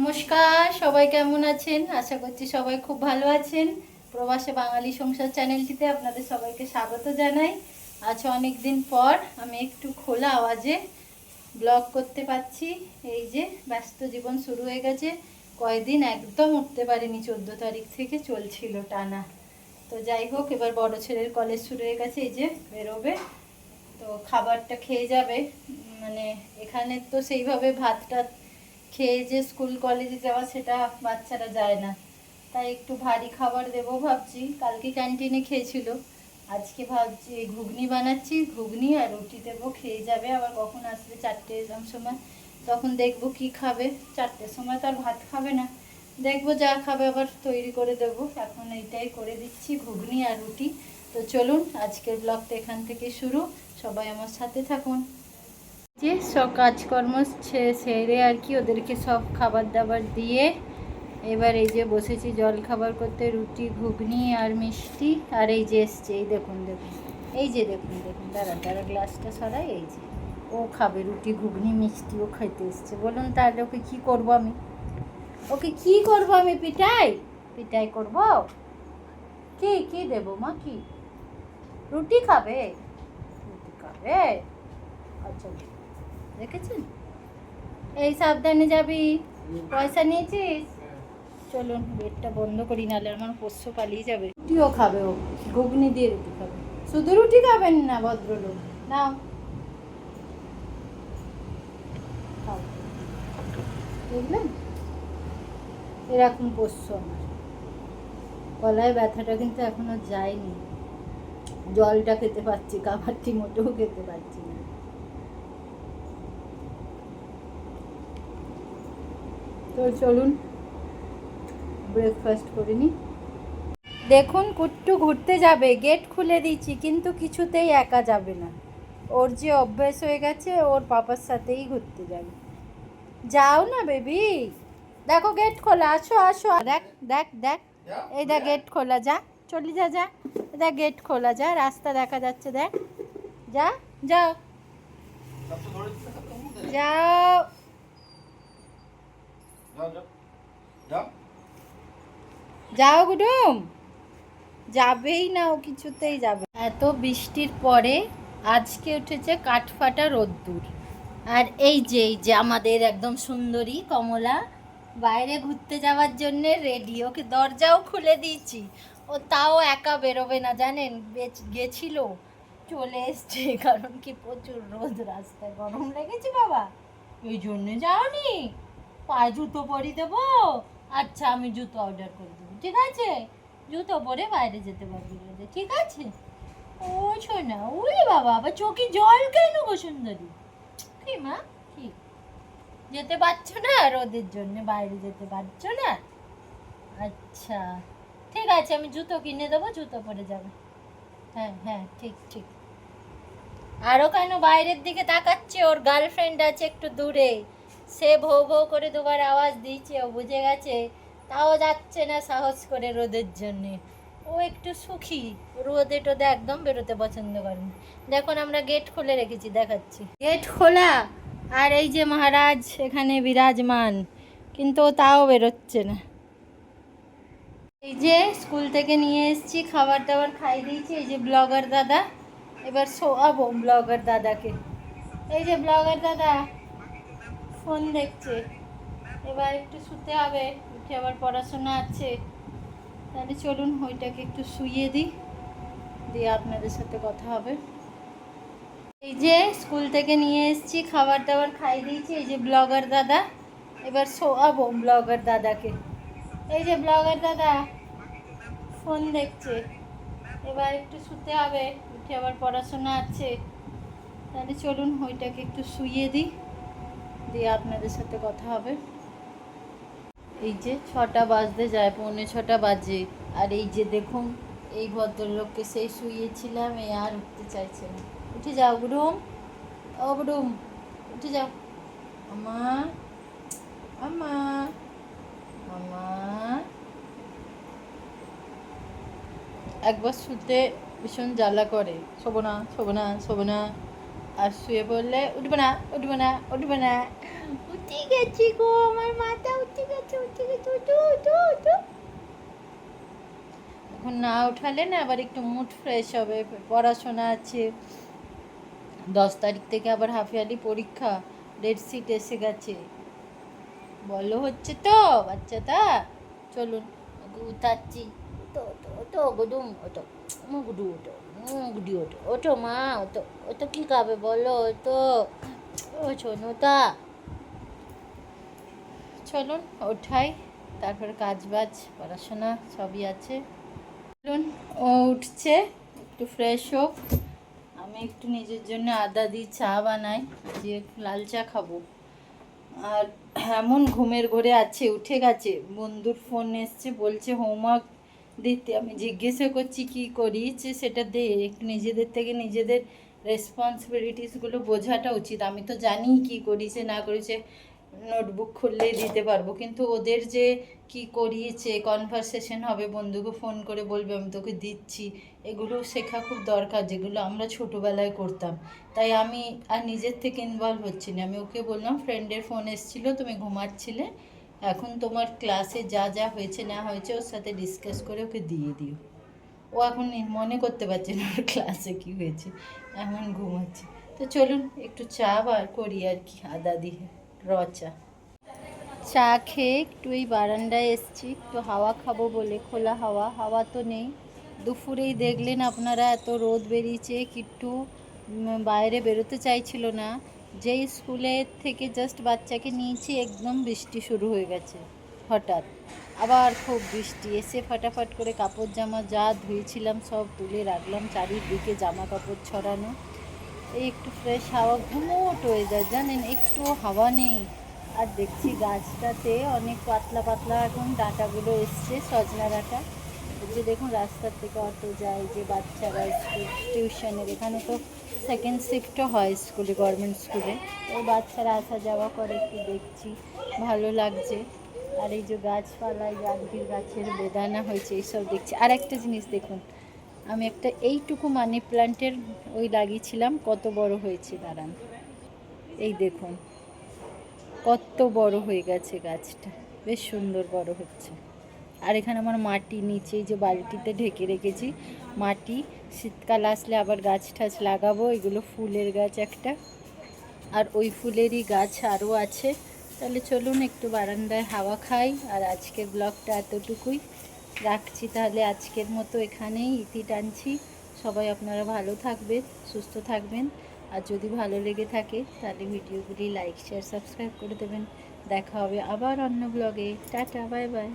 নমস্কার, সবাই কেমন আছেন? আশা করছি সবাই খুব ভালো আছেন। প্রবাসে বাঙালি সংসার চ্যানেলটিতে আপনাদের সবাইকে স্বাগত জানাই। আজ অনেক দিন পর আমি একটু খোলা আওয়াজে ব্লগ করতে পারছি। এই যে ব্যস্ত জীবন শুরু হয়ে গেছে, কয়েকদিন একদম উঠতে পারিনি, 14 তারিখ থেকে চলছিল টানা। তো যাই হোক, এবার বড় ছেলের কলেজ শুরু হয়ে গেছে, এই যে বেরোবে, তো খাবারটা খেয়ে যাবে। মানে এখানে তো সেইভাবে ভাতটা খেয়ে যে স্কুল কলেজে যাওয়া সেটা বাচ্চারা যায় না, তাই একটু ভারী খাবার দেবো ভাবছি। কালকে ক্যান্টিনে খেয়েছিল, আজকে ভাবছি ঘুগনি বানাচ্ছি, ঘুগনি আর রুটি দেবো, খেয়ে যাবে। আবার কখন আসবে, 4টে এরকম সময়, তখন দেখবো কি খাবে। 4টের সময় তো আর ভাত খাবে না, দেখবো যা খাবে আবার তৈরি করে দেবো। এখন এইটাই করে দিচ্ছি, ঘুগনি আর রুটি। তো চলুন, আজকের ব্লগটা এখান থেকে শুরু, সবাই আমার সাথে থাকুন। যে সব কাজকর্ম সেরে আর কি ওদেরকে সব খাবার দাবার দিয়ে এবার এই যে বসেছি জল খাবার করতে, রুটি ঘুগনি আর মিষ্টি। আর এই যে এসছে, এই দেখুন দেখুন, এই যে দেখুন দেখুন, দাঁড়া গ্লাসটা সরাই, এই যে ও খাবে রুটি ঘুগনি মিষ্টি, ও খাইতে এসছে। বলুন তাহলে ওকে কি করব আমি, ওকে কি করব আমি? পিটাই পিটাই করব? কি কি দেবো মা? কি রুটি খাবে? রুটি খাবে, আচ্ছা দেখেছেন। এই সাবধানে যাবি, পয়সা নিয়েছিস? চলুন গেটটা বন্ধ করি, নাহলে আমার পোষ্য পালিয়ে যাবে। রুটিও খাবে ও, ঘুগনি দিয়ে রুটি খাবে। শুধু রুটি খাবেন না ভদ্রলোক, নাও খাও। বুঝলেন, এরকম পোষ্য আমার। গলায় ব্যথাটা কিন্তু এখনো যায়নি, জলটা খেতে পাচ্ছি, খাবারটি মোটেও খেতে পাচ্ছি না। তো চলুন ব্রেকফাস্ট করে নিই। দেখুন কুট্টু ঘুরতে যাবে, গেট খুলে দিচ্ছি, কিন্তু কিছুতেই একা যাবে না। ওর যে অভ্যাস হয়ে গেছে, ওর পাপার সাথেই ঘুরতে যাবে। যাও না বেবি, দেখো গেট খোলা, আসো আসো, দেখ দেখ দেখ, এই দেখ গেট খোলা, যা চলি যা যা, দেখ গেট খোলা, যা রাস্তা দেখা যাচ্ছে, দেখ যা, যাও যাও যাও গুডুম। যাবেই না ও, কিছুতেই যাবে। এত বৃষ্টির পরে আজকে উঠেছে কাঠফাটা রোদ্দুর। আর এই যে আমাদের একদম সুন্দরী কমলা বাইরে ঘুরতে যাওয়ার জন্যে রেডি, ওকে দরজাও খুলে দিয়েছি। ও তাও একা বেরোবে না, জানেন, গেছিল, চলে এসছে। কারণ কি প্রচুর রোদ, রাস্তায় গরম লেগেছে বাবা, ওই জন্যে যাওনি। পায়ে জুতো পরিয়ে দেবো? আচ্ছা আমি জুতো অর্ডার করে দেবো, ঠিক আছে, জুতো পরে বাইরে যেতে পারবি রোদে, ঠিক আছে। ও শোনা, ওরে বাবা, আবার চোখে জল কেন গো সুন্দরী? কি মা, কি যেতে পারছো না রোদের জন্য, বাইরে যেতে পারছো না? আচ্ছা ঠিক আছে, আমি জুতো কিনে দেবো, জুতো পরে যাবে। হ্যাঁ হ্যাঁ ঠিক ঠিক। আরও কেন বাইরের দিকে তাকাচ্ছে? ওর গার্লফ্রেন্ড আছে একটু দূরে, সে ভৌ ভৌ করে দুবার আওয়াজ দিয়েছে, ও বুঝে গেছে, তাও যাচ্ছে না সাহস করে রোদের জন্যে। ও একটু সুখী, রোদে টোদে একদম বেরোতে পছন্দ করে না। দেখুন আমরা গেট খুলে রেখেছি, দেখাচ্ছি, গেট খোলা। আর এই যে মহারাজ এখানে বিরাজমান, কিন্তু ও তাও বেরোচ্ছে না। এই যে স্কুল থেকে নিয়ে এসেছি, খাবার দাবার খাই দিয়েছি। এই যে ব্লগার দাদা, এবার শোয়াবো ব্লগার দাদাকে। এই যে ব্লগার দাদা ফোন দেখছে, এবার একটু শুতে হবে, উঠে আবার পড়াশোনা আছে। তাহলে চলুন ওইটাকে একটু শুইয়ে দিই, দিয়ে আপনাদের সাথে কথা হবে। এই যে স্কুল থেকে নিয়ে এসেছি, খাবার দাবার খাই দিয়েছি। এই যে ব্লগার দাদা, এবার শোয়াবো ব্লগার দাদাকে। এই যে ব্লগার দাদা ফোন দেখছে, এবার একটু শুতে হবে, উঠে আবার পড়াশোনা আছে। তাহলে চলুন ওইটাকে একটু শুইয়ে দিই, দিয়ে আপনাদের সাথে কথা হবে। এই যে 6টা বাজতে যায়, 6:45 বাজে। আর এই যে দেখুন, এই ভদ্রলোককে সেই শুইয়েছিলাম, এই আর উঠতে চাইছে না। উঠে যাও বুডুম, ও বুডুম, উঠে যাও। আমা আমা আমা, একবার শুতে ভীষণ জ্বালা করে, শোবো না শোবো না শোবো না, আর শুয়ে পড়লে উঠবে না উঠবে না উঠবে না। উঠে গেছি গো, আমার মাথা উঠে গেছে। এখন না উঠালে না আবার একটু মুড ফ্রেশ হবে, পড়াশোনা আছে। 10 তারিখ থেকে আবার হাফ ইয়ারলি পরীক্ষা, ডেট শিট এসে গেছে। বলো হচ্ছে তো বাচ্চাটা? চলুন উঠাচ্ছি। ওটো ওটো ওটো গুডুম ওটো, গুডু ওটো, গুডি ওটো, ওটো মা ওটো, ওটো কী খাবে বলো? ওটো ও ছোনুটা, চলুন ওঠাই, তারপরে কাজ বাজ পড়াশোনা সবই আছে। চলুন ও উঠছে, একটু ফ্রেশ হোক, আমি একটু নিজের জন্য আদা দিয়ে চা বানাই, যে লাল চা খাবো। আর এমন ঘুমের ঘোরে আছে, উঠে গেছে, বন্ধুর ফোন এসছে, বলছে হোমওয়ার্ক দিতে। আমি জিজ্ঞাসা করছি কি করিয়েছে সেটা দে, একটু নিজেদের থেকে নিজেদের রেসপন্সিবিলিটিসগুলো বোঝাটা উচিত। আমি তো জানি কি করিয়েছে না করেছে, নোটবুক খুললেই দিতে পারবো, কিন্তু ওদের যে কি করিয়েছে, কনভারসেশন হবে, বন্ধুকে ফোন করে বলবে আমি তোকে দিচ্ছি, এগুলো শেখা খুব দরকার, যেগুলো আমরা ছোটোবেলায় করতাম। তাই আমি আর নিজের থেকে ইনভলভ হচ্ছি না। আমি ওকে বললাম ফ্রেন্ডের ফোন এসেছিলো, তুমি ঘুমাচ্ছিলে, এখন তোমার ক্লাসে যা যা হয়েছে না হয়েছে ওর সাথে ডিসকাস করে ওকে দিয়ে দিও। ও এখন মনে করতে পারছে না ওর ক্লাসে কী হয়েছে, এমন ঘুমাচ্ছে। তো চলুন একটু চা বার করি আর কি, আদা দিয়ে র চা। চা খেয়ে একটু এই বারান্দায় এসছি, একটু হাওয়া খাবো বলে, খোলা হাওয়া। হাওয়া তো নেই, দুপুরেই দেখলেন আপনারা এত রোদ বেরিয়েছে, কিট্টু বাইরে বেরোতে চাইছিল না। যেই স্কুলে থেকে জাস্ট বাচ্চাকে নিয়েছি, একদম বৃষ্টি শুরু হয়ে গেছে হঠাৎ, আবার খুব বৃষ্টি। এসে ফাটাফাট করে কাপড় জামা যা ধুয়েছিলাম সব তুলে রাখলাম, চারিদিকে জামা কাপড় ছড়ানো। এই একটু ফ্রেশ হাওয়া, ঘুমোট হয়ে যায় জানেন, একটু হাওয়া নেই। আর দেখছি গাছটাতে অনেক পাতলা পাতলা এখন ডাঁটাগুলো এসছে, সজনা ডাঁটা। যে দেখুন রাস্তার থেকে অটো যায়, যে বাচ্চারা স্কুল টিউশনের, এখানে তো সেকেন্ড শিফটও হয় স্কুলে, গভর্নমেন্ট স্কুলে। ওই বাচ্চারা আসা যাওয়া করে, একটু দেখছি, ভালো লাগছে। আর এই যে গাছপালায় জাগির গাছের বেদানা হয়েছে, এইসব দেখছি। আর একটা জিনিস দেখুন, আমি একটা এইটুকু মানি প্ল্যান্টের ওই লাগিয়েছিলাম, কত বড় হয়েছে দাঁড়ান, এই দেখুন কত বড় হয়ে গেছে গাছটা, বেশ সুন্দর বড় হচ্ছে। আর এখানে আমার মাটি নিচে, যে বালতিতে ঢেকে রেখেছি মাটি, শীতকাল আসলে আবার গাছ ঠাছ লাগাবো। এগুলো ফুলের গাছ একটা, আর ওই ফুলেরই গাছ আরও আছে। তাহলে চলুন একটু বারান্দায় হাওয়া খাই। আর আজকের ব্লগটা এতটুকুই রাখছি, তাহলে আজকের মতো এখানেই ইতি টানছি। সবাই আপনারা ভালো থাকবেন, সুস্থ থাকবেন। আর যদি ভালো লেগে থাকে তাহলে ভিডিওগুলি লাইক শেয়ার সাবস্ক্রাইব করে দেবেন। দেখা হবে আবার অন্য ব্লগে। Tata, bye bye.